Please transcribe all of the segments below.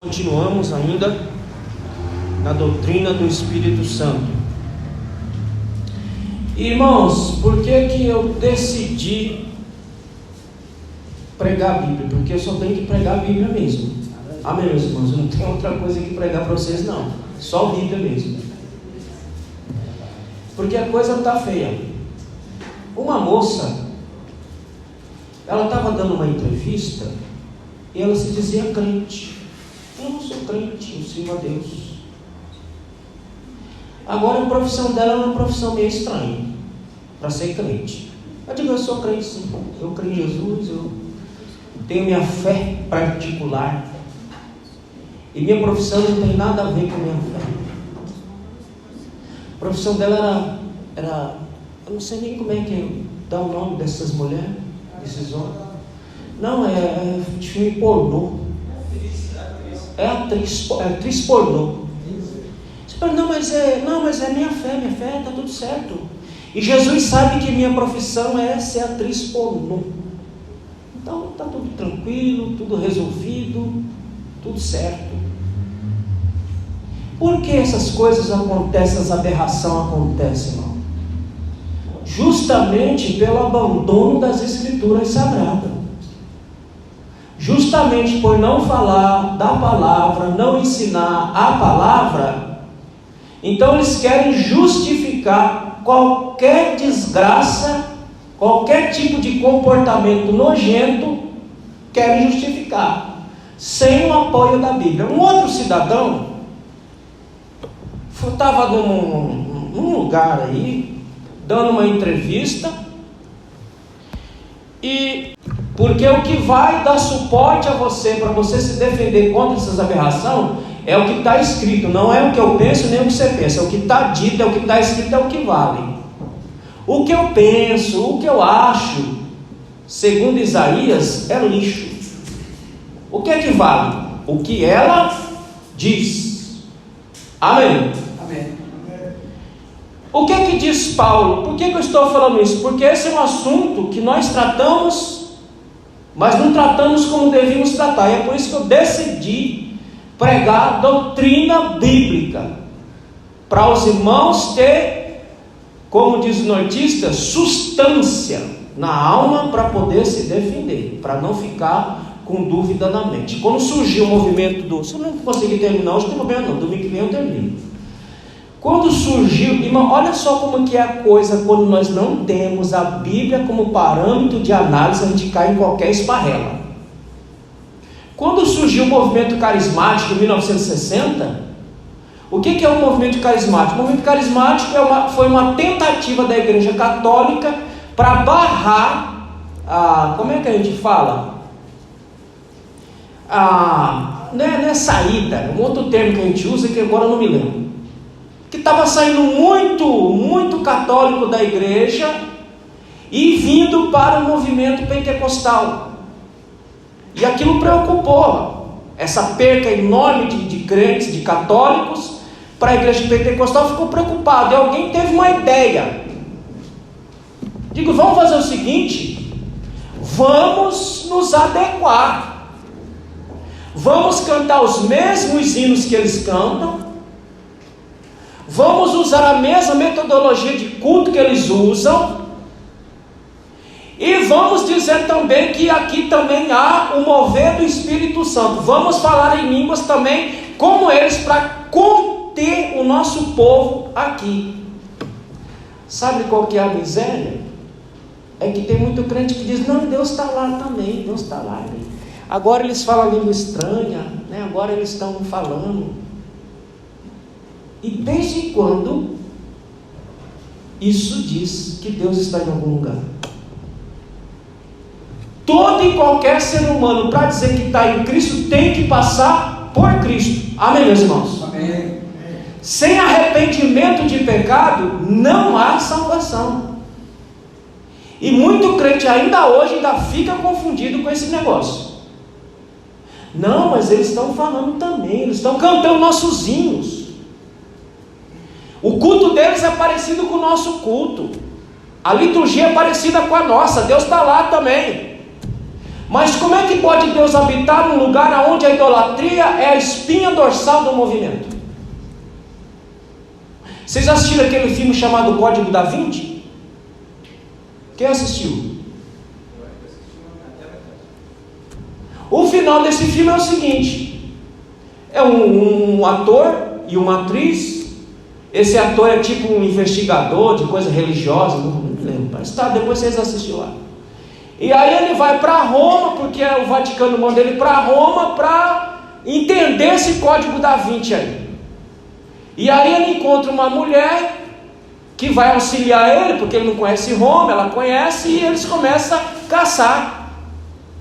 Continuamos ainda na doutrina do Espírito Santo. Irmãos, por que eu decidi pregar a Bíblia? Porque eu só tenho que pregar a Bíblia mesmo. Amém, meus irmãos? Eu não tenho outra coisa que pregar para vocês, não. Só a Bíblia mesmo. Porque a coisa está feia. Uma moça, ela estava dando uma entrevista e ela se dizia crente. Eu não sou crente, eu sirvo a Deus. Agora a profissão dela é uma profissão meio estranha para ser crente. Eu digo, eu sou crente sim, eu creio em Jesus, eu tenho minha fé particular. E minha profissão não tem nada a ver com a minha fé. A profissão dela era eu não sei nem como é que dá o nome dessas mulheres, desses homens. Não, é de filme pornô. É atriz pornô. Você fala, não, mas é minha fé, está tudo certo. E Jesus sabe que minha profissão é ser atriz pornô. Então está tudo tranquilo, tudo resolvido, tudo certo. Por que essas coisas acontecem, essas aberrações acontecem, irmão? Justamente pelo abandono das Escrituras Sagradas. Justamente por não falar da palavra, não ensinar a palavra, então eles querem justificar qualquer desgraça, qualquer tipo de comportamento nojento, querem justificar, sem o apoio da Bíblia. Um outro cidadão estava num lugar aí, dando uma entrevista, e porque o que vai dar suporte a você, para você se defender contra essas aberrações, é o que está escrito, não é o que eu penso nem o que você pensa, é o que está dito, é o que está escrito, é o que vale. O que eu penso, o que eu acho, segundo Isaías, é lixo. O que é que vale? O que ela diz. Amém? Amém. O que é que diz Paulo? Por que eu estou falando isso? Porque esse é um assunto que nós tratamos, mas não tratamos como devíamos tratar. E é por isso que eu decidi pregar a doutrina bíblica, para os irmãos ter, como diz o nortista, substância na alma para poder se defender, para não ficar com dúvida na mente. Quando surgiu o movimento do... Se eu não conseguir terminar hoje, não tem problema não, domingo que vem eu termino. Quando surgiu, irmão, olha só como que é a coisa, quando nós não temos a Bíblia como parâmetro de análise, a gente cai em qualquer esparrela. Quando surgiu o movimento carismático em 1960, o que é o movimento carismático? O movimento carismático foi uma tentativa da Igreja Católica para barrar como é que a gente fala? Não é saída, um outro termo que a gente usa que agora eu não me lembro. Que estava saindo muito católico da igreja e vindo para o movimento pentecostal. E aquilo preocupou. Essa perca enorme de crentes, de católicos, para a igreja pentecostal ficou preocupado. E alguém teve uma ideia. Digo, vamos fazer o seguinte: vamos nos adequar. Vamos cantar os mesmos hinos que eles cantam. Vamos usar a mesma metodologia de culto que eles usam. E vamos dizer também que aqui também há o mover do Espírito Santo. Vamos falar em línguas também como eles, para conter o nosso povo aqui. Sabe qual que é a miséria? É que tem muito crente que diz, não, Deus está lá também, Deus está lá. Agora eles falam língua estranha, né? Agora eles estão falando. E desde quando isso diz que Deus está em algum lugar? Todo e qualquer ser humano, para dizer que está em Cristo, tem que passar por Cristo. Amém, meus irmãos? Amém. Sem arrependimento de pecado, não há salvação. E muito crente ainda hoje fica confundido com esse negócio. Não, mas eles estão falando também, eles estão cantando nossos hinos. O culto deles é parecido com o nosso culto. A liturgia é parecida com a nossa. Deus está lá também. Mas como é que pode Deus habitar num lugar onde a idolatria é a espinha dorsal do movimento? Vocês assistiram aquele filme chamado Código da Vinci? Quem assistiu? O final desse filme é o seguinte: é um ator e uma atriz. Esse ator é tipo um investigador de coisa religiosa, não me lembro, mas tá, depois vocês assistem lá. E aí ele vai para Roma, porque o Vaticano manda ele para Roma para entender esse Código da Vinci aí. E aí ele encontra uma mulher que vai auxiliar ele, porque ele não conhece Roma, ela conhece, e eles começam a caçar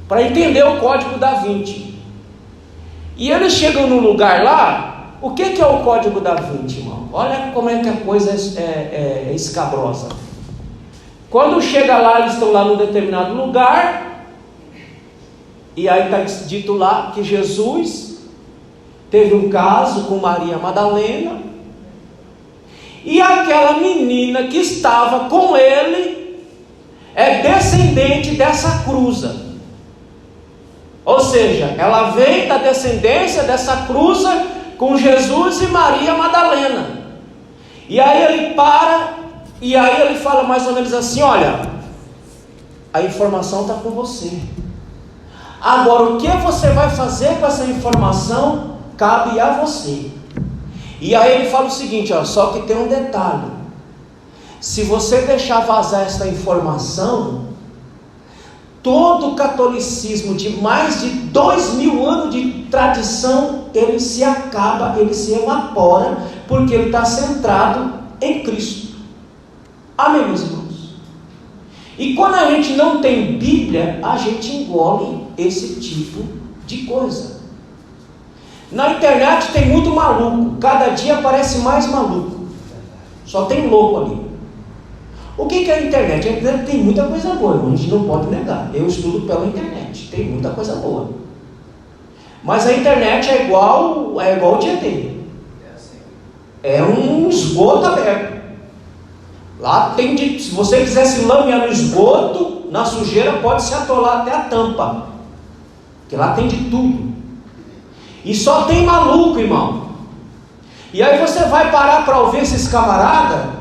para entender o Código da Vinci. E eles chegam num lugar lá. O que é o Código da Vinci, irmão? Olha como é que a coisa é escabrosa. Quando chega lá, eles estão lá num determinado lugar, e aí está dito lá que Jesus teve um caso com Maria Madalena, e aquela menina que estava com ele é descendente dessa cruza. Ou seja, ela vem da descendência dessa cruza com Jesus e Maria Madalena. E aí ele para, e aí ele fala mais ou menos assim: olha, a informação está com você. Agora, o que você vai fazer com essa informação cabe a você. E aí ele fala o seguinte, ó, só que tem um detalhe: se você deixar vazar essa informação, todo o catolicismo de mais de 2000 anos de tradição, ele se acaba, ele se evapora, porque ele está centrado em Cristo. Amém, meus irmãos? E quando a gente não tem Bíblia, a gente engole esse tipo de coisa. Na internet tem muito maluco, cada dia aparece mais maluco, só tem louco ali. O que é a internet? A internet tem muita coisa boa, a gente não pode negar. Eu estudo pela internet, tem muita coisa boa. Mas a internet é igual o Tietê. É um esgoto aberto. Lá tem se você quiser se lamear no esgoto, na sujeira, pode se atolar até a tampa. Porque lá tem de tudo. E só tem maluco, irmão. E aí você vai parar para ouvir esses camaradas.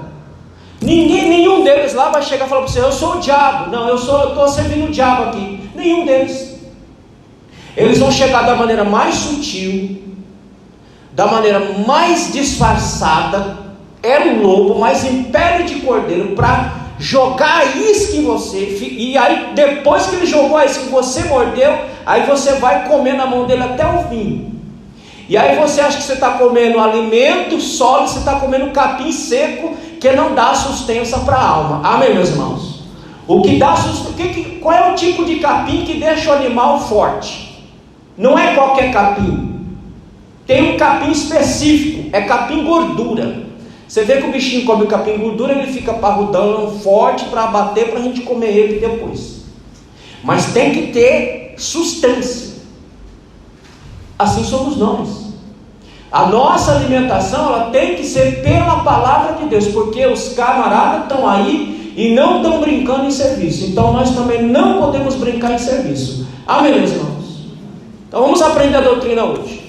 Nenhum deles lá vai chegar e falar para você: eu sou o diabo. Não, eu estou servindo o diabo aqui. Nenhum deles. Eles vão chegar da maneira mais sutil, da maneira mais disfarçada, um lobo, mas em pele de cordeiro, para jogar a isca em você. E aí depois que ele jogou a isca e você mordeu, aí você vai comer na mão dele até o fim. E aí você acha que você está comendo alimento sólido, você está comendo capim seco, que não dá sustância para a alma. Amém, meus irmãos? O que dá sustância, qual é o tipo de capim que deixa o animal forte? Não é qualquer capim. Tem um capim específico, é capim gordura. Você vê que o bichinho come o capim gordura, ele fica parrudão, forte para abater, para a gente comer ele depois. Mas tem que ter sustância. Assim somos nós. A nossa alimentação, ela tem que ser pela palavra de Deus, porque os camaradas estão aí e não estão brincando em serviço. Então nós também não podemos brincar em serviço. Amém, meus irmãos? Então vamos aprender a doutrina hoje.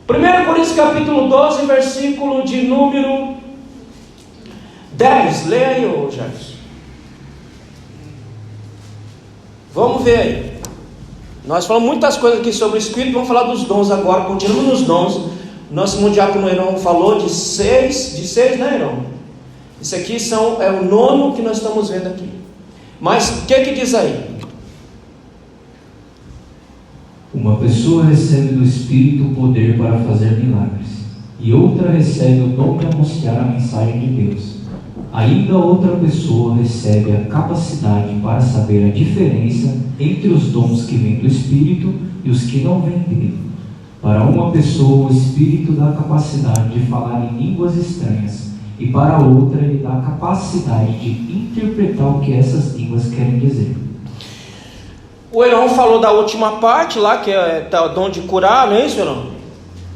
1 Coríntios capítulo 12, versículo de número 10. Leia aí, ô Jefferson. Vamos ver aí. Nós falamos muitas coisas aqui sobre o Espírito, vamos falar dos dons agora, continuando nos dons. Nosso irmão diácono Heron falou de seis, né, Heron? Isso aqui é o 9 que nós estamos vendo aqui. Mas o que diz aí? Uma pessoa recebe do Espírito o poder para fazer milagres, e outra recebe o dom de anunciar a mensagem de Deus. Ainda outra pessoa recebe a capacidade para saber a diferença entre os dons que vêm do Espírito e os que não vêm dele. Para uma pessoa o Espírito dá a capacidade de falar em línguas estranhas, e para outra ele dá a capacidade de interpretar o que essas línguas querem dizer. O Heron falou da última parte lá, que é o dom de curar, não é isso, Heron?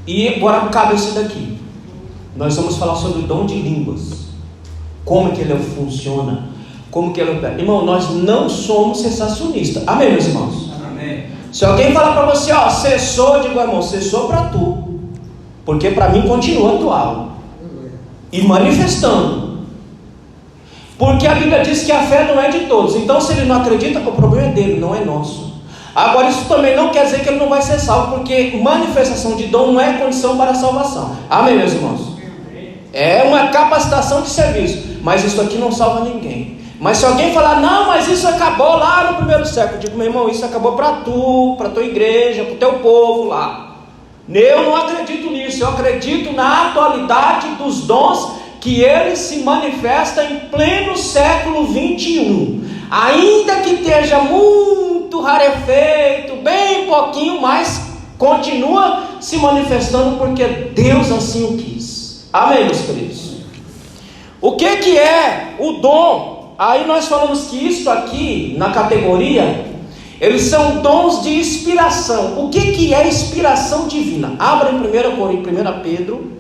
E agora cabe esse daqui. Nós vamos falar sobre o dom de línguas. Como é que ele funciona? como que ele opera. Irmão, nós não somos cessacionistas. Amém, meus irmãos? Amém. Se alguém falar para você, ó, cessou, eu digo, irmão, cessou para tu, porque para mim continua atual e manifestando. Porque a Bíblia diz que a fé não é de todos. Então, se ele não acredita, o problema é dele, não é nosso. Agora, isso também não quer dizer que ele não vai ser salvo, porque manifestação de dom não é condição para a salvação. Amém, meus irmãos? É uma capacitação de serviço, mas isso aqui não salva ninguém. Mas se alguém falar, não, mas isso acabou lá no primeiro século, eu digo, meu irmão, isso acabou para tu, para tua igreja, para o teu povo lá. Eu não acredito nisso. Eu acredito na atualidade dos dons, que ele se manifesta em pleno século 21, ainda que esteja muito rarefeito, bem pouquinho, mas continua se manifestando, porque Deus assim o quis. Amém, meus queridos? O que é o dom? Aí nós falamos que isso aqui, na categoria, eles são dons de inspiração. O que é inspiração divina? Abra em 1 Pedro,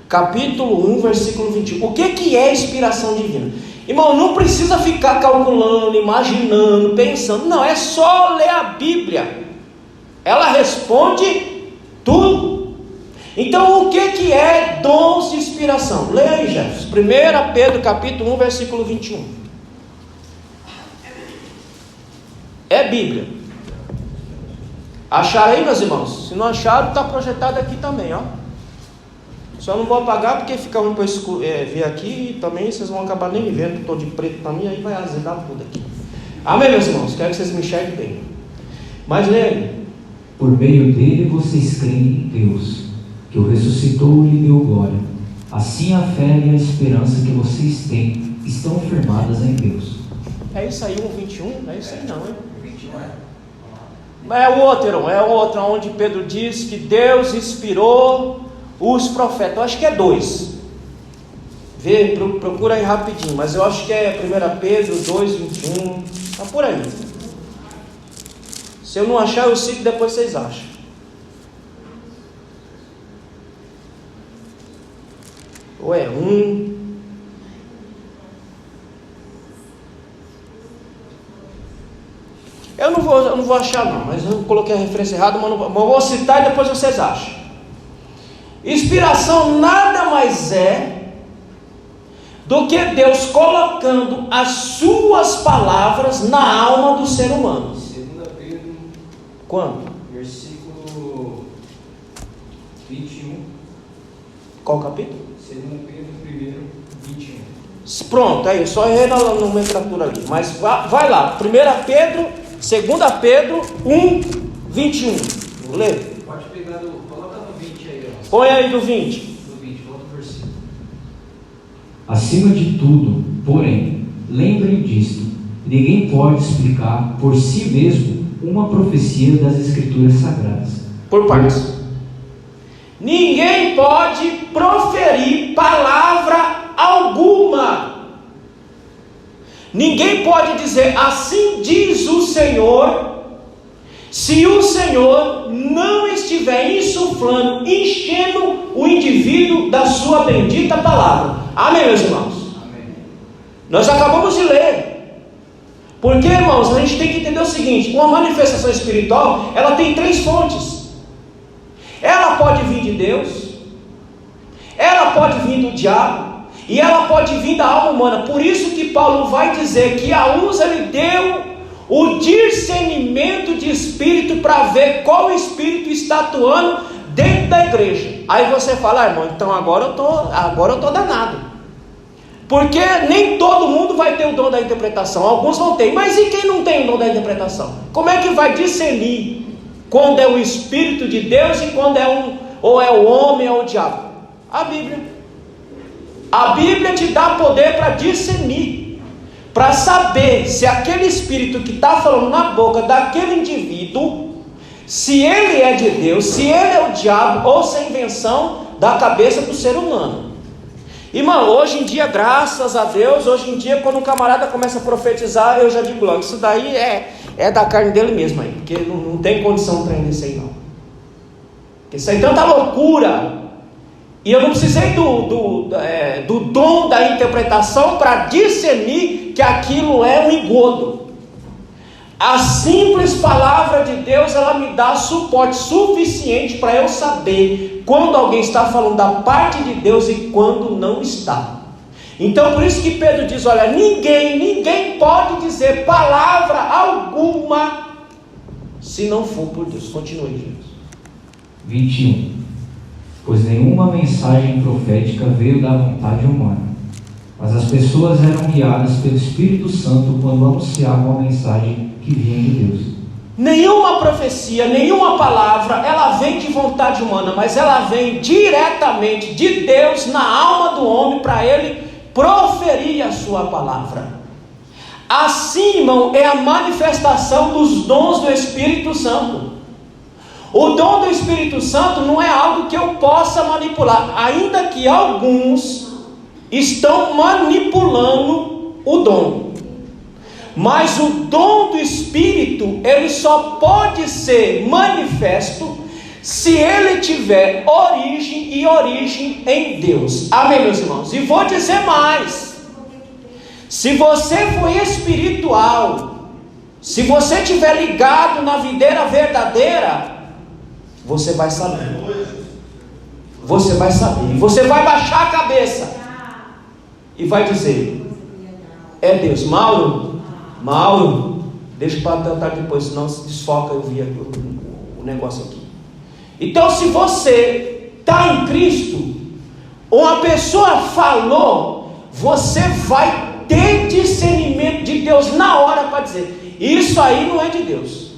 capítulo 1, versículo 21. O que é inspiração divina? Irmão, não precisa ficar calculando, imaginando, pensando. Não, é só ler a Bíblia. Ela responde tudo. Então, o que é dons de inspiração? Leia aí, Jefferson. 1 Pedro, capítulo 1, versículo 21. É Bíblia. Acharam aí, meus irmãos? Se não acharam, está projetado aqui também, ó. Só não vou apagar porque fica ruim para ver aqui, e também vocês vão acabar nem me vendo, estou de preto também, aí vai azedar tudo aqui. Amém, meus irmãos? Quero que vocês me enxerguem bem. Mas leia. Por meio dele vocês creem em Deus, que o ressuscitou e lhe deu glória. Assim a fé e a esperança que vocês têm estão firmadas em Deus. É isso aí, 1:21? Não é isso aí não, hein? 21 é o outro, onde Pedro diz que Deus inspirou os profetas. Eu acho que é 2. Procura aí rapidinho, mas eu acho que é 1 Pedro 2:21. Está por aí. Se eu não achar, eu cito, depois vocês acham. Ou é 1. Eu não vou achar não, mas eu coloquei a referência errada, mas vou citar e depois vocês acham. Inspiração nada mais é do que Deus colocando as suas palavras na alma do ser humano. 2 Pedro, quando? Versículo 21. Qual capítulo? 2 Pedro 1:21. Pronto, aí, só errei na nomenclatura ali. Mas vai lá, 1 Pedro, 2 Pedro 1:21. Lê. Pode pegar coloca no 20 aí, ó. Põe aí do 20. Do 20, volta o versículo. Acima de tudo, porém, lembrem disto: ninguém pode explicar por si mesmo uma profecia das Escrituras Sagradas. Por partes. Ninguém pode proferir palavra alguma. Ninguém pode dizer assim diz o Senhor, se o Senhor não estiver insuflando, enchendo o indivíduo da sua bendita palavra. Amém, meus irmãos? Amém. Nós acabamos de ler. Porque, irmãos, a gente tem que entender o seguinte: uma manifestação espiritual, ela tem 3 fontes. Ela pode vir de Deus, ela pode vir do diabo, e ela pode vir da alma humana. Por isso que Paulo vai dizer que a uns ele deu o discernimento de espírito, para ver qual espírito está atuando dentro da igreja. Aí você fala, irmão, então agora eu estou danado, porque nem todo mundo vai ter o dom da interpretação. Alguns vão ter, mas e quem não tem o dom da interpretação? Como é que vai discernir quando é o Espírito de Deus e quando ou é o homem ou o diabo? A Bíblia te dá poder para discernir, para saber se aquele Espírito que está falando na boca daquele indivíduo, se ele é de Deus, se ele é o diabo, ou se é invenção da cabeça do ser humano. Irmão, hoje em dia, graças a Deus, hoje em dia, quando um camarada começa a profetizar, eu já digo logo, isso daí é da carne dele mesmo aí, porque não tem condição de treinar isso aí não. Porque isso aí é tanta loucura, E eu não precisei do dom da interpretação para discernir que aquilo é um engodo. A simples palavra de Deus, ela me dá suporte suficiente para eu saber quando alguém está falando da parte de Deus e quando não está. Então por isso que Pedro diz, olha, ninguém pode dizer palavra alguma se não for por Deus. Continue, Jesus. 21. Pois nenhuma mensagem profética veio da vontade humana, mas as pessoas eram guiadas pelo Espírito Santo quando anunciavam a mensagem que vinha de Deus. Nenhuma profecia, nenhuma palavra, ela vem de vontade humana, mas ela vem diretamente de Deus na alma do homem para ele proferir a sua palavra. Assim, irmão, é a manifestação dos dons do Espírito Santo. O dom do Espírito Santo não é algo que eu possa manipular, ainda que alguns estão manipulando o dom. Mas o dom do Espírito, ele só pode ser manifesto se ele tiver origem em Deus. Amém, meus irmãos? E vou dizer mais: se você for espiritual, se você estiver ligado na videira verdadeira, você vai saber. Você vai saber. Você vai baixar a cabeça e vai dizer: é Deus. Mauro, deixa para tentar depois, senão se desfoca eu vi o negócio aqui. Então, se você está em Cristo, uma pessoa falou, você vai ter discernimento de Deus na hora para dizer: isso aí não é de Deus,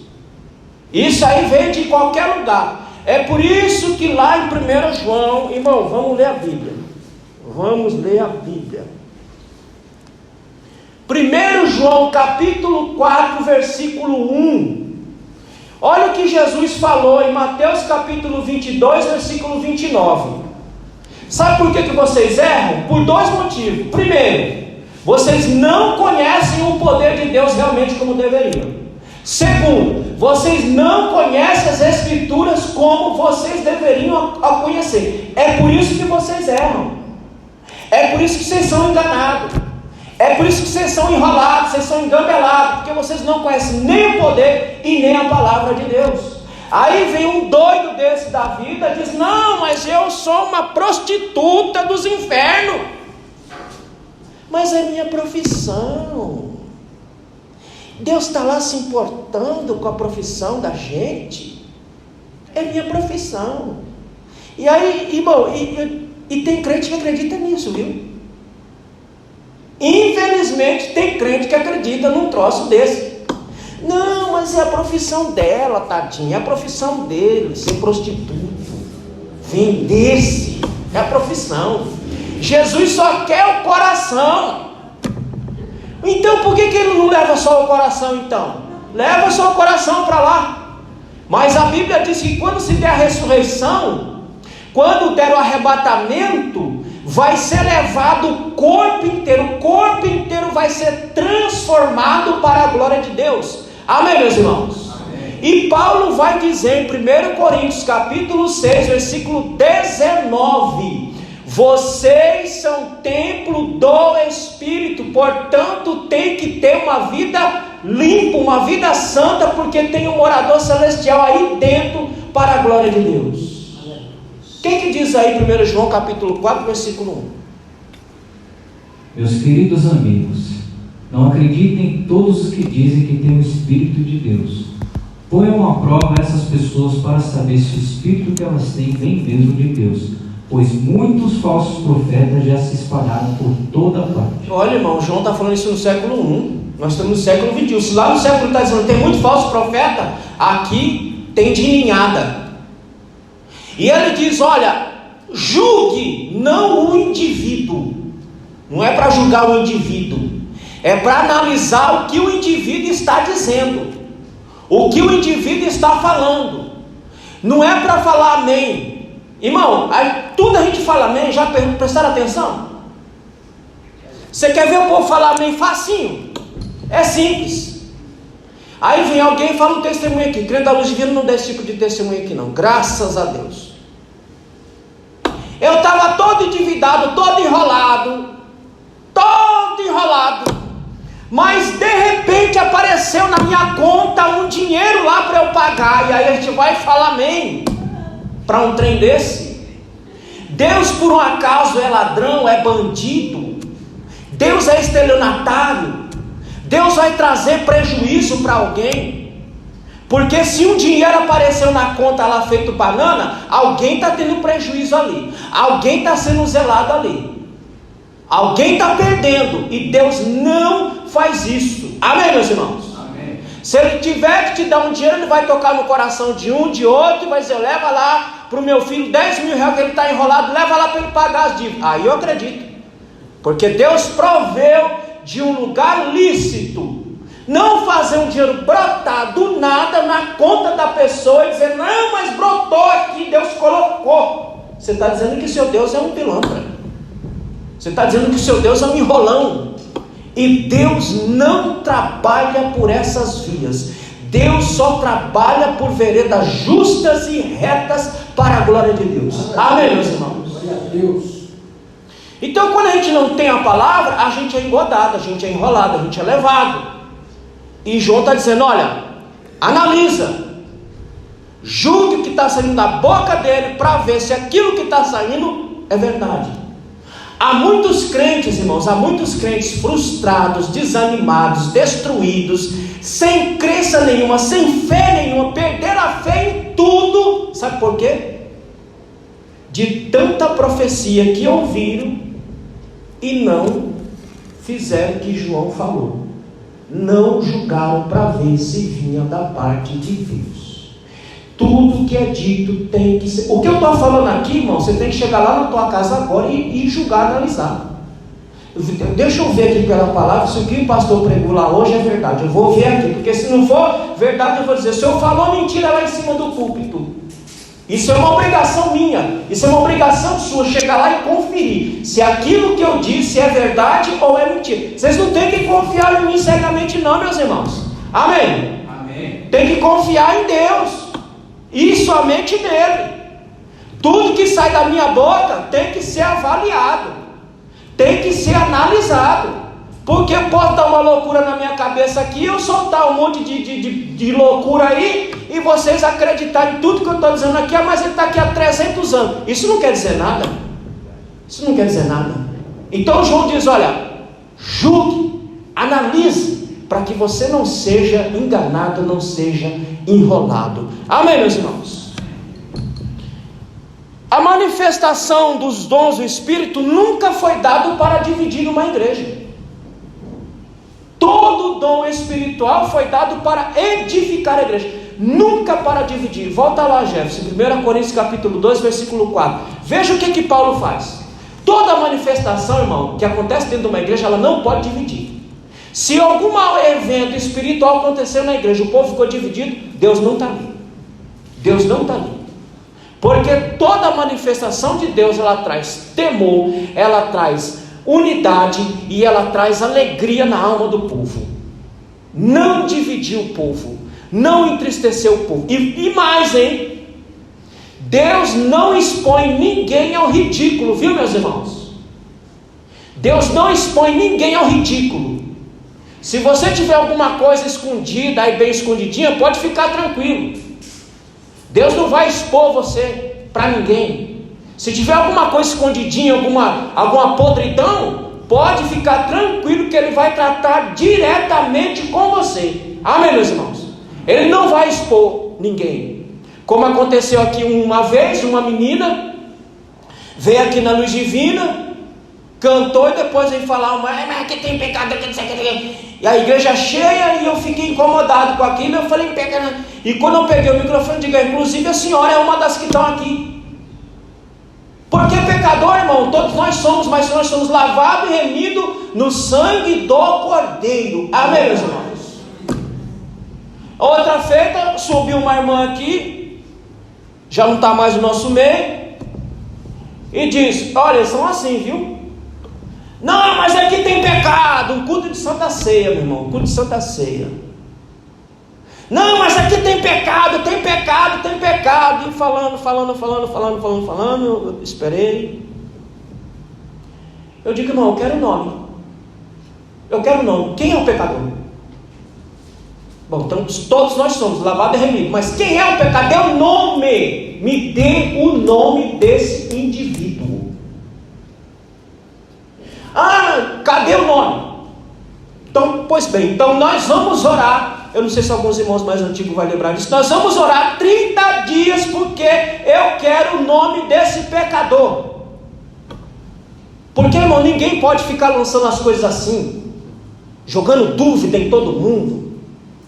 isso aí veio de qualquer lugar. É por isso que lá em 1 João, irmão, vamos ler a Bíblia. Vamos ler a Bíblia. 1 João capítulo 4, versículo 1. Olha o que Jesus falou em Mateus capítulo 22, versículo 29. Sabe por que vocês erram? Por dois motivos. Primeiro, vocês não conhecem o poder de Deus realmente como deveriam. Segundo, vocês não conhecem as Escrituras como vocês deveriam conhecer. É por isso que vocês erram. É por isso que vocês são enganados. É por isso que vocês são enrolados, vocês são engambelados, porque vocês não conhecem nem o poder e nem a palavra de Deus. Aí vem um doido desse da vida e diz: não, mas eu sou uma prostituta dos infernos. Mas é minha profissão. Deus está lá se importando com a profissão da gente. É minha profissão. E aí, irmão, e tem crente que acredita nisso, viu? Infelizmente tem crente que acredita num troço desse. Não, mas é a profissão dela, tadinha, é a profissão dele, ser prostituto, vender-se, é a profissão. Jesus só quer o coração. Então por que ele não leva só o coração então? Leva só o coração para lá. Mas a Bíblia diz que quando se der a ressurreição, quando der o arrebatamento, vai ser levado o corpo inteiro vai ser transformado para a glória de Deus. Amém, meus irmãos? Amém. E Paulo vai dizer em 1 Coríntios capítulo 6, versículo 19: vocês são templo do Espírito, portanto tem que ter uma vida limpa, uma vida santa, porque tem um morador celestial aí dentro para a glória de Deus. Quem que diz aí 1 João capítulo 4, versículo 1? Meus queridos amigos, não acreditem em todos os que dizem que têm o Espírito de Deus. Ponham à prova essas pessoas para saber se o Espírito que elas têm vem mesmo de Deus, pois muitos falsos profetas já se espalharam por toda parte. Olha, irmão, João está falando isso no século 1, nós estamos no século 21. Se lá no século está dizendo tem muito falso profeta, aqui tem de ninhada. E ele diz: olha, julgue não o indivíduo. Não é para julgar o indivíduo, é para analisar o que o indivíduo está dizendo, o que o indivíduo está falando. Não é para falar amém. Irmão, aí tudo a gente fala amém. Já prestaram atenção? Você quer ver o povo falar amém facinho? É simples. Aí vem alguém e fala um testemunho aqui. Crente da Luz Divina não dá esse tipo de testemunho aqui não, graças a Deus. Eu estava todo endividado, todo enrolado. Mas de repente apareceu na minha conta um dinheiro lá para eu pagar. E aí a gente vai falar amém para um trem desse? Deus por um acaso é ladrão, é bandido? Deus é estelionatário? Deus vai trazer prejuízo para alguém? Porque se um dinheiro apareceu na conta lá feito banana, alguém está tendo prejuízo ali, alguém está sendo zelado ali, alguém está perdendo, e Deus não faz isso. Amém, meus irmãos? Amém. Se Ele tiver que te dar um dinheiro, Ele vai tocar no coração de um, de outro, e vai dizer: leva lá para o meu filho 10 mil reais que ele está enrolado, leva lá para ele pagar as dívidas. Aí eu acredito, porque Deus proveu de um lugar lícito. Não fazer um dinheiro brotar do nada na conta da pessoa e dizer: não, mas brotou aqui, Deus colocou. Você está dizendo que seu Deus é um pilantra. Você está dizendo que seu Deus é um enrolão. E Deus não trabalha por essas vias. Deus só trabalha por veredas justas e retas para a glória de Deus. Amém, meus irmãos? Glória a Deus. Então, quando a gente não tem a palavra, a gente é engodado, a gente é enrolado, a gente é levado. E João está dizendo: olha, analisa, julgue o que está saindo da boca dele, para ver se aquilo que está saindo é verdade. Há muitos crentes, irmãos, há muitos crentes frustrados, desanimados, destruídos, sem crença nenhuma, sem fé nenhuma, perderam a fé em tudo. Sabe por quê? De tanta profecia que ouviram e não fizeram o que João falou. Não julgaram para ver se vinha da parte de Deus. Tudo que é dito tem que ser. O que eu estou falando aqui, irmão, você tem que chegar lá na tua casa agora e julgar, analisar. Deixa eu ver aqui pela palavra se o que o pastor pregou lá hoje é verdade. Eu vou ver aqui, porque se não for verdade, eu vou dizer: o senhor falou mentira lá em cima do púlpito. Isso é uma obrigação minha, isso é uma obrigação sua, chegar lá e conferir se aquilo que eu disse é verdade ou é mentira. Vocês não têm que confiar em mim cegamente não, meus irmãos. Amém? Amém. Tem que confiar em Deus e somente nele. Tudo que sai da minha boca tem que ser avaliado, tem que ser analisado. Porque pode dar uma loucura na minha cabeça aqui, eu soltar um monte de loucura aí, e vocês acreditarem em tudo que eu estou dizendo aqui: mas ele está aqui há 300 anos. Isso não quer dizer nada. Isso não quer dizer nada. Então João diz: olha, julgue, analise, para que você não seja enganado, não seja enrolado. Amém, meus irmãos? A manifestação dos dons do Espírito nunca foi dado para dividir uma igreja. Todo dom espiritual foi dado para edificar a igreja, nunca para dividir. Volta lá, Jefferson, 1 Coríntios capítulo 2, versículo 4. Veja o que Paulo faz. Toda manifestação, irmão, que acontece dentro de uma igreja, ela não pode dividir. Se algum evento espiritual aconteceu na igreja, o povo ficou dividido, Deus não está ali. Deus não está ali. Porque toda manifestação de Deus, ela traz temor, ela traz unidade e ela traz alegria na alma do povo. Não dividiu o povo, não entristeceu o povo. E mais, hein? Deus não expõe ninguém ao ridículo, viu, meus irmãos? Deus não expõe ninguém ao ridículo. Se você tiver alguma coisa escondida, aí bem escondidinha, pode ficar tranquilo. Deus não vai expor você para ninguém. Se tiver alguma coisa escondidinha, alguma podridão, pode ficar tranquilo que Ele vai tratar diretamente com você. Amém, meus irmãos? Ele não vai expor ninguém. Como aconteceu aqui uma vez, uma menina veio aqui na Luz Divina, cantou e depois veio falar: mas aqui tem pecado, aqui não sei o que. E a igreja cheia, e eu fiquei incomodado com aquilo. Eu falei: pecado. E quando eu peguei o microfone, digo: inclusive a senhora é uma das que estão aqui. Porque pecador, irmão, todos nós somos, mas nós somos lavados e remidos no sangue do Cordeiro. Amém, meus irmãos? Outra feita, subiu uma irmã aqui, já não está mais no nosso meio, e diz: olha, eles são assim, viu? Não, mas aqui tem pecado. Um culto de Santa Ceia, meu irmão, um culto de Santa Ceia. Não, mas aqui tem pecado, tem pecado, tem pecado. E falando, eu esperei. Eu digo, irmão, eu quero o nome. Eu quero o nome. Quem é o pecador? Bom, então todos nós somos lavados e remidos. Mas quem é o pecador? Dê o nome. Me dê o nome desse indivíduo. Ah, cadê o nome? Então, pois bem, então nós vamos orar. Eu não sei se alguns irmãos mais antigos vão lembrar disso. Nós vamos orar 30 dias porque eu quero o nome desse pecador. Porque, irmão, ninguém pode ficar lançando as coisas assim, jogando dúvida em todo mundo.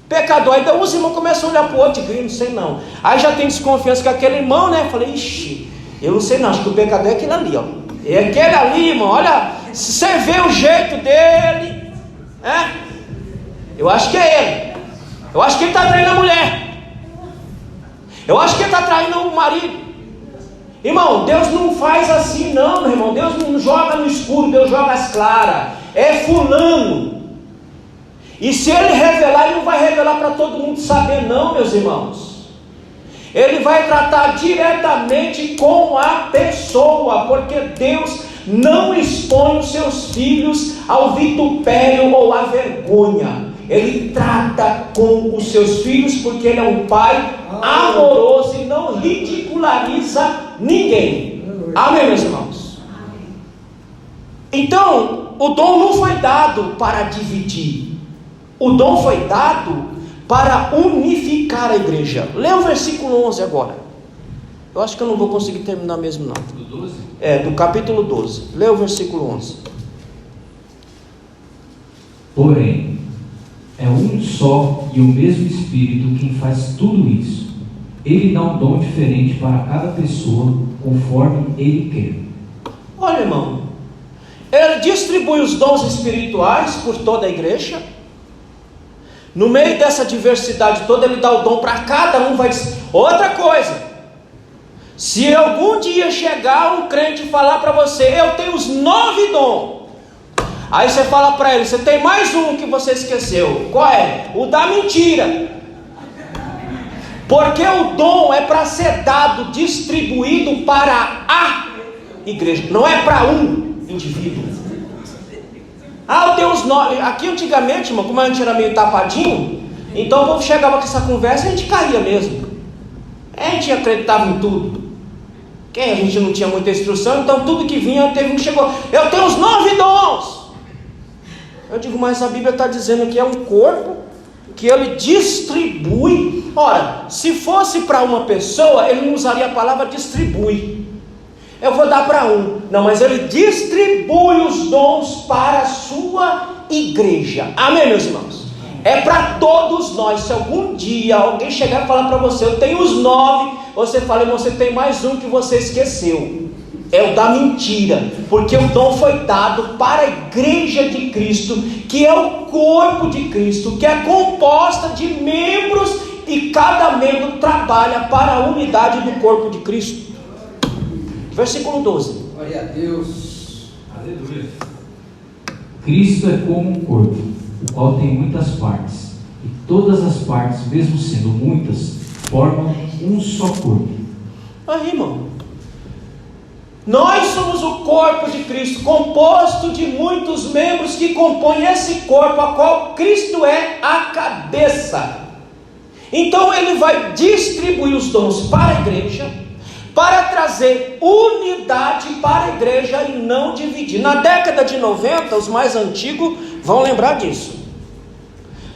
Pecador, aí os irmãos começam a olhar para o outro e gritam, não sei não. Aí já tem desconfiança com aquele irmão, né? Falei, ixi, eu não sei não, acho que o pecador é aquele ali, ó. É aquele ali, irmão, olha, se você vê o jeito dele, eu acho que é ele. Eu acho que ele está traindo a mulher. Eu acho que ele está traindo o marido. Irmão, Deus não faz assim não, meu irmão. Deus não joga no escuro, Deus joga às claras. É fulano. E se ele revelar, ele não vai revelar para todo mundo saber não, meus irmãos. Ele vai tratar diretamente com a pessoa, porque Deus não expõe os seus filhos ao vitupério ou à vergonha. Ele trata com os seus filhos porque Ele é um pai amoroso e não ridiculariza ninguém. Amém, meus irmãos? Então, o dom não foi dado para dividir. O dom foi dado para unificar a igreja. Leia o versículo 11 agora. Eu acho que eu não vou conseguir terminar mesmo não. Do 12? Do capítulo 12. Leia o versículo 11. Porém, é um só e o mesmo Espírito quem faz tudo isso. Ele dá um dom diferente para cada pessoa, conforme Ele quer. Olha, irmão, Ele distribui os dons espirituais por toda a igreja. No meio dessa diversidade toda, Ele dá o dom para cada um. Outra coisa, se algum dia chegar um crente e falar para você, eu tenho os 9 dons, aí você fala para ele, você tem mais um que você esqueceu. Qual é? O da mentira. Porque o dom é para ser dado, distribuído para a igreja, não é para um indivíduo. Eu tenho os 9. Aqui antigamente, irmão, como a gente era meio tapadinho, então o povo chegava com essa conversa e a gente caía mesmo. A gente acreditava em tudo. Quem a gente não tinha muita instrução, então tudo que vinha, teve um que chegou, eu tenho os 9 dons. Eu digo, mas a Bíblia está dizendo que é um corpo que Ele distribui. Ora, se fosse para uma pessoa, Ele não usaria a palavra distribui. Eu vou dar para um. Não, mas Ele distribui os dons para a sua igreja. Amém, meus irmãos? É para todos nós. Se algum dia alguém chegar e falar para você, eu tenho os 9, você fala, irmão, você tem mais um que você esqueceu. É o da mentira, porque o dom foi dado para a igreja de Cristo, que é o corpo de Cristo, que é composta de membros, e cada membro trabalha para a unidade do corpo de Cristo. Versículo 12. Glória a Deus. Aleluia. Cristo é como um corpo, o qual tem muitas partes, e todas as partes, mesmo sendo muitas, formam um só corpo. Aí, irmão, nós somos o corpo de Cristo, composto de muitos membros que compõem esse corpo, a qual Cristo é a cabeça. Então Ele vai distribuir os dons para a igreja, para trazer unidade para a igreja e não dividir. Na década de 90, os mais antigos vão lembrar disso.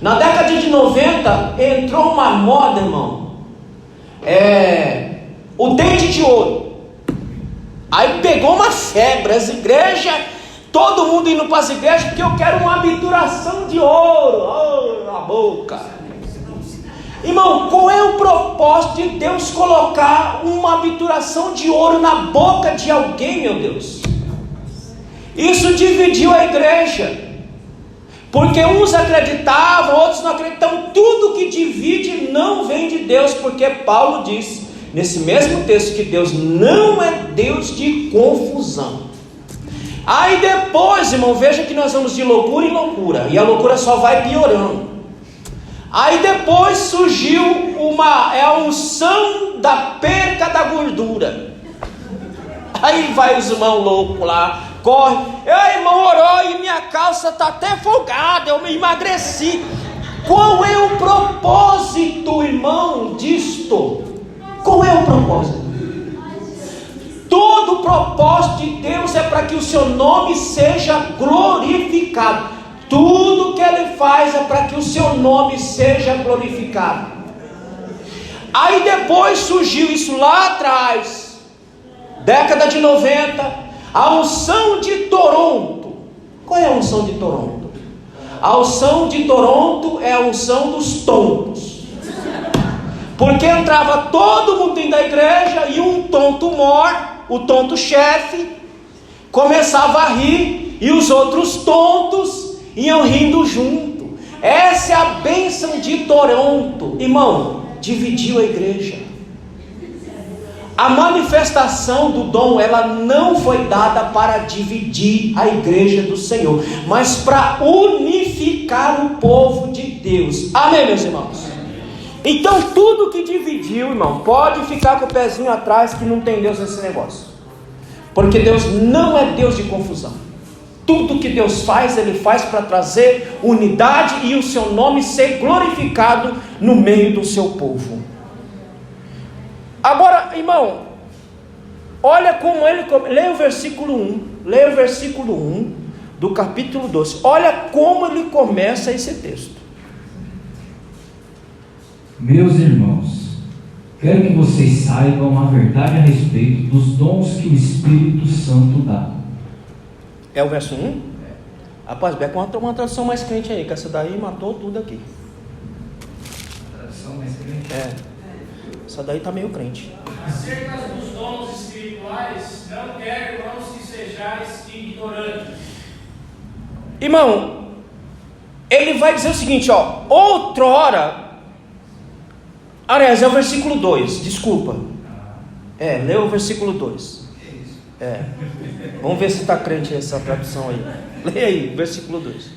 Na década de 90 entrou uma moda, irmão, o dente de ouro. Aí pegou uma febre, as igrejas, todo mundo indo para as igrejas, porque eu quero uma obturação de ouro, na boca. Irmão, qual é o propósito de Deus colocar uma obturação de ouro na boca de alguém, meu Deus? Isso dividiu a igreja, porque uns acreditavam, outros não acreditavam. Tudo que divide não vem de Deus, porque Paulo diz nesse mesmo texto que Deus não é Deus de confusão. Aí depois, irmão, veja que nós vamos de loucura em loucura, e a loucura só vai piorando. Aí depois surgiu a unção da perca da gordura. Aí vai os irmãos loucos lá, corre. Ei, irmão, orou e minha calça está até folgada, eu me emagreci. Qual é o propósito, irmão, disto? Qual é o propósito? Todo o propósito de Deus é para que o seu nome seja glorificado. Tudo que Ele faz é para que o seu nome seja glorificado. Aí depois surgiu isso lá atrás, década de 90, a unção de Toronto. Qual é a unção de Toronto? A unção de Toronto é a unção dos tontos. Porque entrava todo mundo dentro da igreja e um tonto mor, o tonto chefe, começava a rir e os outros tontos iam rindo junto. Essa é a bênção de Toronto. Irmão, dividiu a igreja. A manifestação do dom, ela não foi dada para dividir a igreja do Senhor, mas para unificar o povo de Deus. Amém, meus irmãos? Então tudo que dividiu, irmão, pode ficar com o pezinho atrás, que não tem Deus nesse negócio. Porque Deus não é Deus de confusão. Tudo que Deus faz, Ele faz para trazer unidade e o seu nome ser glorificado no meio do seu povo. Agora, irmão, olha como ele... Leia o versículo 1. Leia o versículo 1 do capítulo 12. Olha como ele começa esse texto. Meus irmãos, quero que vocês saibam a verdade a respeito dos dons que o Espírito Santo dá. É o verso 1? Rapaz, Beca, uma tradução mais crente aí, que essa daí matou tudo aqui. Tradução mais crente? É. Essa daí está meio crente. Acerca dos dons espirituais, não quero, irmãos, que sejais ignorantes. Irmão, ele vai dizer o seguinte, ó. Outrora, aliás, é o versículo 2, desculpa. Leu o versículo 2. Vamos ver se está crente essa tradução aí. Leia aí, versículo 2.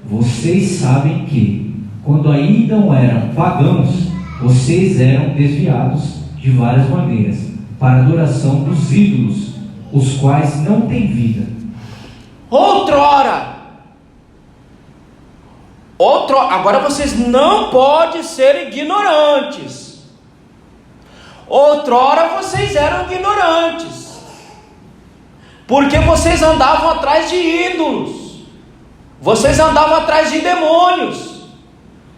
Vocês sabem que, quando ainda eram pagãos, vocês eram desviados de várias maneiras para a adoração dos ídolos, os quais não têm vida. Outrora, agora vocês não podem ser ignorantes. Outrora vocês eram ignorantes, porque vocês andavam atrás de ídolos, vocês andavam atrás de demônios.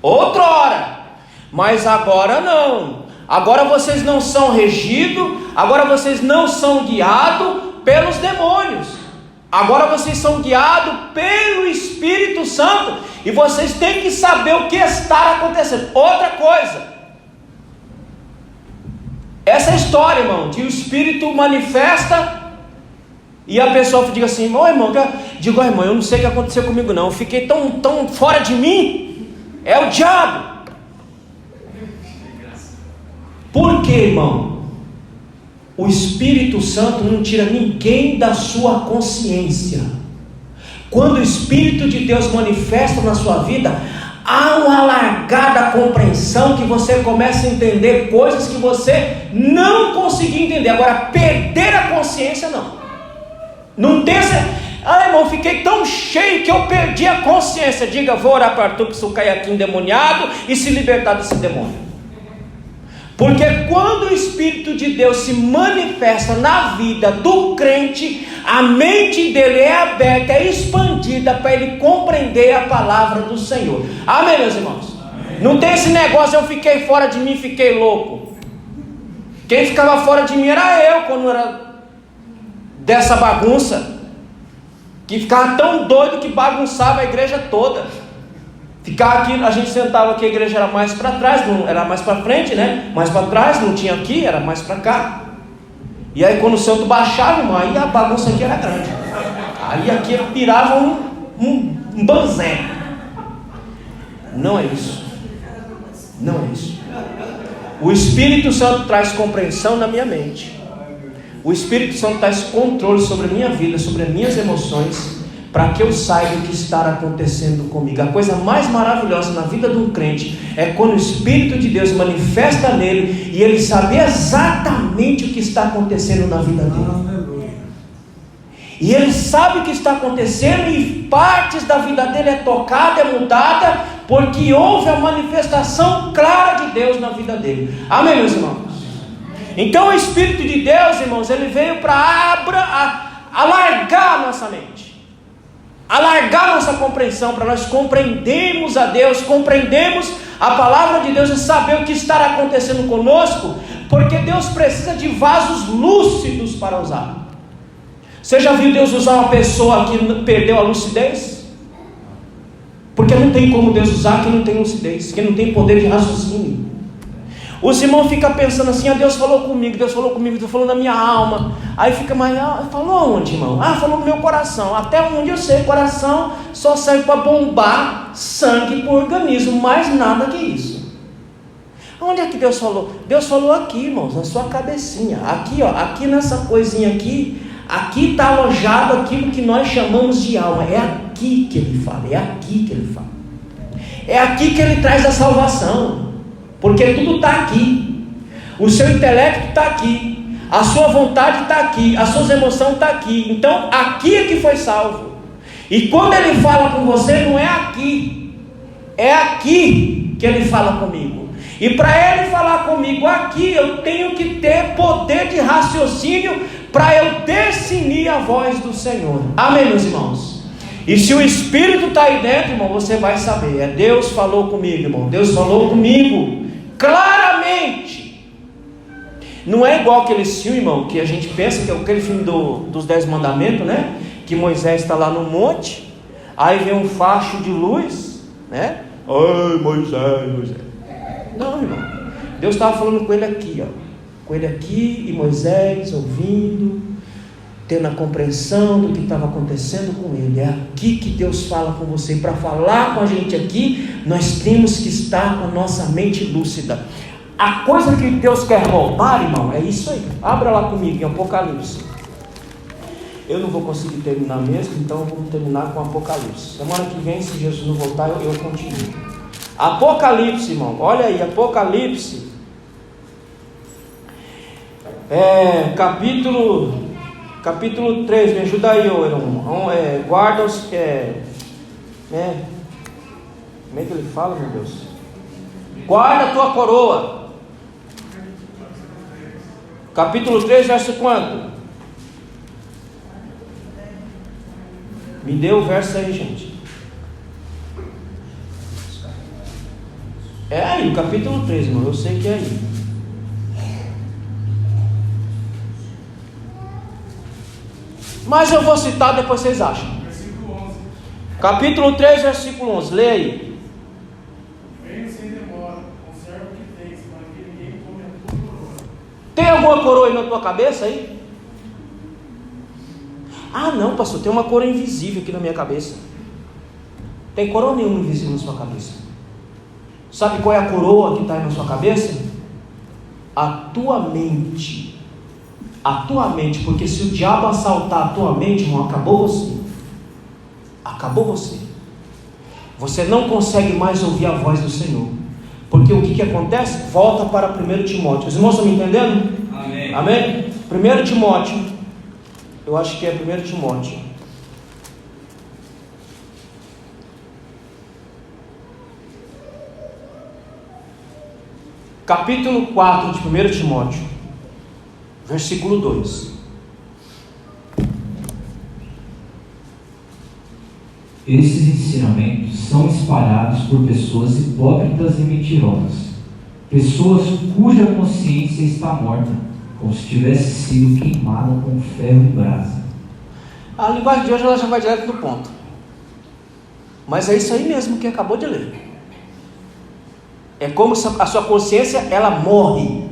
Outrora. Mas agora não. Agora vocês não são regidos, agora vocês não são guiados pelos demônios. Agora vocês são guiados pelo Espírito Santo. E vocês têm que saber o que está acontecendo. Outra coisa. Essa história, irmão, de o Espírito manifesta e a pessoa diga assim, irmão, irmão, eu não sei o que aconteceu comigo não. Eu fiquei tão fora de mim. É o diabo. Por quê, irmão? O Espírito Santo não tira ninguém da sua consciência. Quando o Espírito de Deus manifesta na sua vida, há uma alargada compreensão que você começa a entender coisas que você não conseguia entender. Agora, perder a consciência, não. Não tem essa... irmão, fiquei tão cheio que eu perdi a consciência. Diga, vou orar para tu que isso cair aqui endemoniado e se libertar desse demônio. Porque quando o Espírito de Deus se manifesta na vida do crente, a mente dele é aberta, é expandida para ele compreender a palavra do Senhor. Amém, meus irmãos? Amém. Não tem esse negócio, eu fiquei fora de mim, fiquei louco. Quem ficava fora de mim era eu, quando era dessa bagunça, que ficava tão doido que bagunçava a igreja toda. Ficava aqui, a gente sentava aqui, a igreja era mais para trás, não era mais para frente, né? Mais para trás, não tinha aqui, era mais para cá. E aí quando o santo baixava, irmão, aí a bagunça aqui era grande. Aí aqui virava um banzé. Não é isso. Não é isso. O Espírito Santo traz compreensão na minha mente. O Espírito Santo traz controle sobre a minha vida, sobre as minhas emoções, para que eu saiba o que está acontecendo comigo. A coisa mais maravilhosa na vida de um crente é quando o Espírito de Deus manifesta nele e ele sabe exatamente o que está acontecendo na vida dele. E ele sabe o que está acontecendo e partes da vida dele é tocada, é mudada, porque houve a manifestação clara de Deus na vida dele. Amém, meus irmãos? Então o Espírito de Deus, irmãos, ele veio para alargar a nossa mente, alargar a nossa compreensão, para nós compreendermos a Deus, compreendermos a palavra de Deus e saber o que está acontecendo conosco, porque Deus precisa de vasos lúcidos para usar. Você já viu Deus usar uma pessoa que perdeu a lucidez? Porque não tem como Deus usar quem não tem lucidez, quem não tem poder de raciocínio. Os irmãos ficam pensando assim: Deus falou comigo, Deus falou na minha alma. Aí fica, mas falou onde, irmão? Falou no meu coração. Até onde eu sei, coração só serve para bombar sangue para o organismo, mais nada que isso. Onde é que Deus falou? Deus falou aqui, irmãos, na sua cabecinha. Aqui, ó, aqui nessa coisinha aqui está alojado aquilo que nós chamamos de alma. É aqui que ele fala, é aqui que ele fala. É aqui que ele traz a salvação. Porque tudo está aqui. O seu intelecto está aqui, a sua vontade está aqui, as suas emoções estão aqui. Então aqui é que foi salvo. E quando ele fala com você, não é aqui, é aqui que ele fala comigo. E para ele falar comigo aqui, eu tenho que ter poder de raciocínio para eu discernir a voz do Senhor. Amém, meus irmãos? E se o Espírito está aí dentro, irmão, você vai saber. Deus falou comigo, irmão. Deus falou comigo claramente. Não é igual aquele filme, irmão, que a gente pensa que é aquele filme dos 10 mandamentos, né? Que Moisés está lá no monte, aí vem um facho de luz, né? Ai, Moisés. Não, irmão. Deus estava falando com ele aqui, ó. Com ele aqui, e Moisés ouvindo, tendo a compreensão do que estava acontecendo com ele. É aqui que Deus fala com você. Para falar com a gente aqui, nós temos que estar com a nossa mente lúcida. A coisa que Deus quer roubar, irmão, é isso aí. Abra lá comigo em Apocalipse. Eu não vou conseguir terminar mesmo, então vamos terminar com Apocalipse. Semana que vem, se Jesus não voltar, eu continuo. Apocalipse, irmão, olha aí, Apocalipse, capítulo 3, me ajuda aí, irmão. Guarda os como é que ele fala, meu Deus? Guarda a tua coroa. Capítulo 3, verso quanto? Me dê o verso aí, gente. É aí, o capítulo 3, irmão, eu sei que é aí. Mas eu vou citar, depois vocês acham. Versículo 11. Capítulo 3, versículo 11. Leia aí. Venha sem demora, conserva o que tens, para que ninguém tome a tua coroa. Tem alguma coroa aí na tua cabeça aí? Não, pastor, tem uma coroa invisível aqui na minha cabeça. Tem coroa nenhuma invisível na sua cabeça. Sabe qual é a coroa que está aí na sua cabeça? A tua mente. A tua mente, porque se o diabo assaltar a tua mente, irmão, acabou você. Acabou você. Você não consegue mais ouvir a voz do Senhor. Porque o que acontece? Volta para 1 Timóteo. Os irmãos estão me entendendo? Amém. Amém? 1 Timóteo. Eu acho que é 1 Timóteo. Capítulo 4 de 1 Timóteo, versículo 2. Esses ensinamentos são espalhados por pessoas hipócritas e mentirosas, pessoas cuja consciência está morta, como se tivesse sido queimada com ferro e brasa. A linguagem de hoje ela já vai direto do ponto, mas é isso aí mesmo que acabou de ler. É como se a sua consciência ela morre,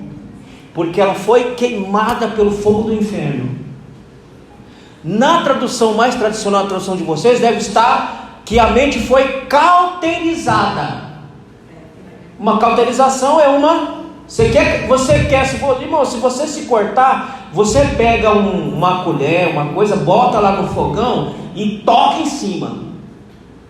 porque ela foi queimada pelo fogo do inferno. Na tradução mais tradicional, a tradução de vocês deve estar que a mente foi cauterizada. Uma cauterização é uma... irmão, se você se cortar, você pega uma colher, uma coisa, bota lá no fogão, e toca em cima.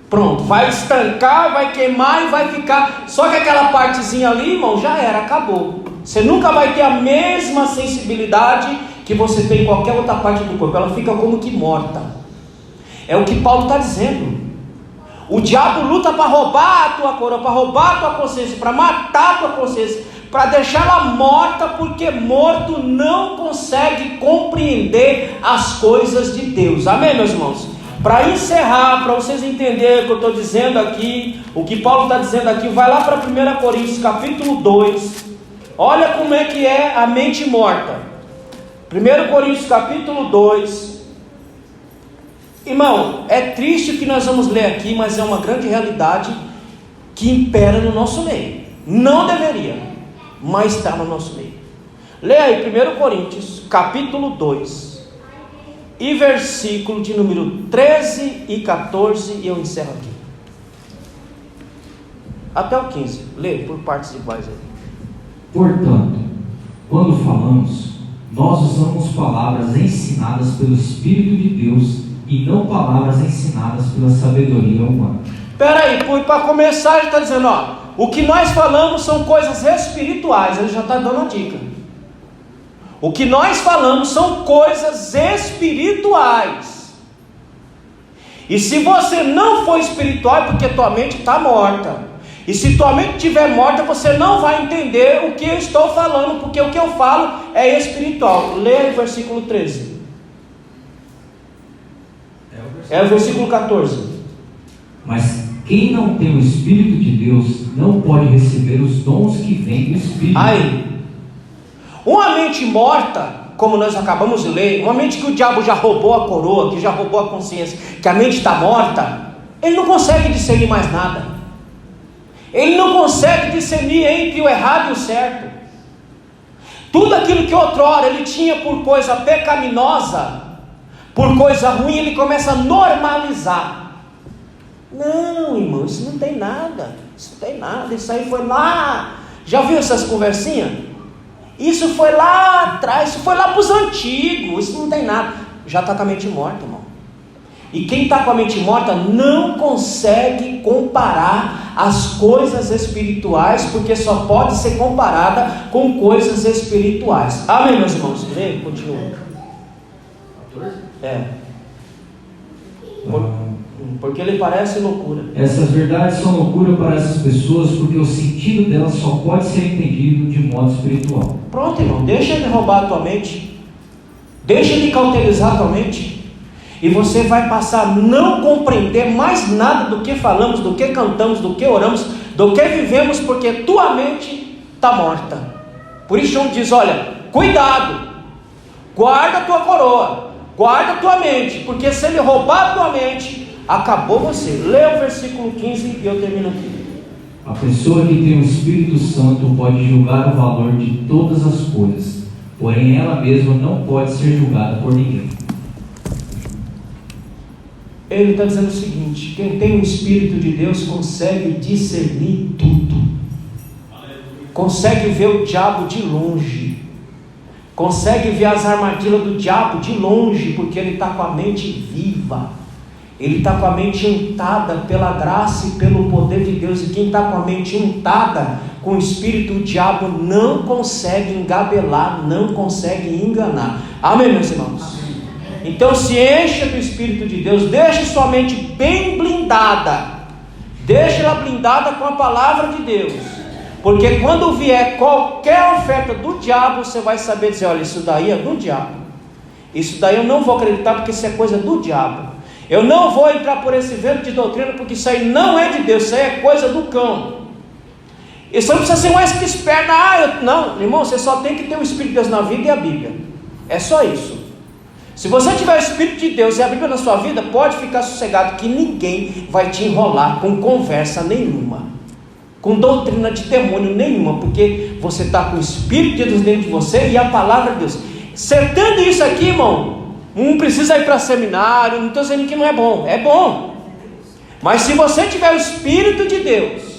Pronto, vai estancar, vai queimar e vai ficar. Só que aquela partezinha ali, irmão, já era, acabou. Você nunca vai ter a mesma sensibilidade que você tem em qualquer outra parte do corpo. Ela fica como que morta. É o que Paulo está dizendo. O diabo luta para roubar a tua coroa, para roubar a tua consciência, para matar a tua consciência, para deixá-la morta, porque morto não consegue compreender as coisas de Deus. Amém, meus irmãos? Para encerrar, para vocês entenderem o que eu estou dizendo aqui, o que Paulo está dizendo aqui, vai lá para 1 Coríntios capítulo 2, olha como é que é a mente morta. 1 Coríntios capítulo 2, irmão, é triste o que nós vamos ler aqui, mas é uma grande realidade que impera no nosso meio. Não deveria, mas está no nosso meio. Leia aí 1 Coríntios capítulo 2 e versículo de número 13 e 14, e eu encerro aqui. Até o 15, lê por partes iguais aí. Portanto, quando falamos, nós usamos palavras ensinadas pelo Espírito de Deus e não palavras ensinadas pela sabedoria humana. Espera aí, para começar ele está dizendo, ó, o que nós falamos são coisas espirituais, ele já está dando a dica. O que nós falamos são coisas espirituais. E se você não for espiritual, é porque tua mente está morta. E se tua mente estiver morta, você não vai entender o que eu estou falando, porque o que eu falo é espiritual. Leia o versículo 13. É o versículo 14. Mas quem não tem o Espírito de Deus não pode receber os dons que vêm do Espírito. Aí, uma mente morta, como nós acabamos de ler, uma mente que o diabo já roubou a coroa, que já roubou a consciência, que a mente está morta, ele não consegue discernir mais nada. Ele não consegue discernir entre o errado e o certo. Tudo aquilo que outrora ele tinha por coisa pecaminosa, por coisa ruim, ele começa a normalizar. Não, irmão, isso não tem nada. Isso não tem nada, isso aí foi lá. Já viu essas conversinhas? Isso foi lá atrás, isso foi lá para os antigos, isso não tem nada. Já está com a mente morta, irmão. E quem está com a mente morta não consegue comparar as coisas espirituais, porque só pode ser comparada com coisas espirituais. Amém, meus irmãos? Lê, continua. 14? É. Porque ele parece loucura. Essas verdades são loucura para essas pessoas, porque o sentido delas só pode ser entendido de modo espiritual. Pronto, irmão, deixa ele roubar a tua mente, deixa ele cauterizar a tua mente, e você vai passar a não compreender mais nada do que falamos, do que cantamos, do que oramos, do que vivemos, porque tua mente está morta. Por isso João diz, olha, cuidado, guarda a tua coroa, guarda a tua mente, porque se ele roubar a tua mente, acabou você. Lê o versículo 15 e eu termino aqui. A pessoa que tem o Espírito Santo pode julgar o valor de todas as coisas, porém ela mesma não pode ser julgada por ninguém. Ele está dizendo o seguinte: quem tem o Espírito de Deus consegue discernir tudo, consegue ver o diabo de longe, consegue ver as armadilhas do diabo de longe, porque ele está com a mente viva. Ele está com a mente untada pela graça e pelo poder de Deus. E quem está com a mente untada com o Espírito, o diabo não consegue engabelar, não consegue enganar. Amém, meus irmãos? Então se encha do Espírito de Deus. Deixe sua mente bem blindada. Deixe ela blindada com a palavra de Deus. Porque quando vier qualquer oferta do diabo, você vai saber dizer, olha, isso daí é do diabo. Isso daí eu não vou acreditar, porque isso é coisa do diabo. Eu não vou entrar por esse vento de doutrina, porque isso aí não é de Deus, isso aí é coisa do cão. Isso não precisa ser mais que esperto. Não, irmão, você só tem que ter o Espírito de Deus na vida e a Bíblia. É só isso. Se você tiver o Espírito de Deus e a Bíblia na sua vida, pode ficar sossegado que ninguém vai te enrolar com conversa nenhuma, com doutrina de demônio nenhuma, porque você está com o Espírito de Deus dentro de você e a palavra de Deus. Você tendo isso aqui, irmão, não precisa ir para seminário, não estou dizendo que não é bom, mas se você tiver o Espírito de Deus,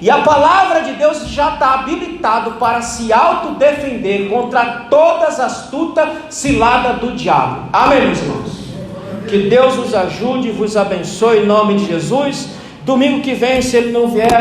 e a palavra de Deus já está habilitado para se autodefender contra todas as astutas ciladas do diabo. Amém, meus irmãos? Que Deus os ajude e vos abençoe em nome de Jesus. Domingo que vem, se Ele não vier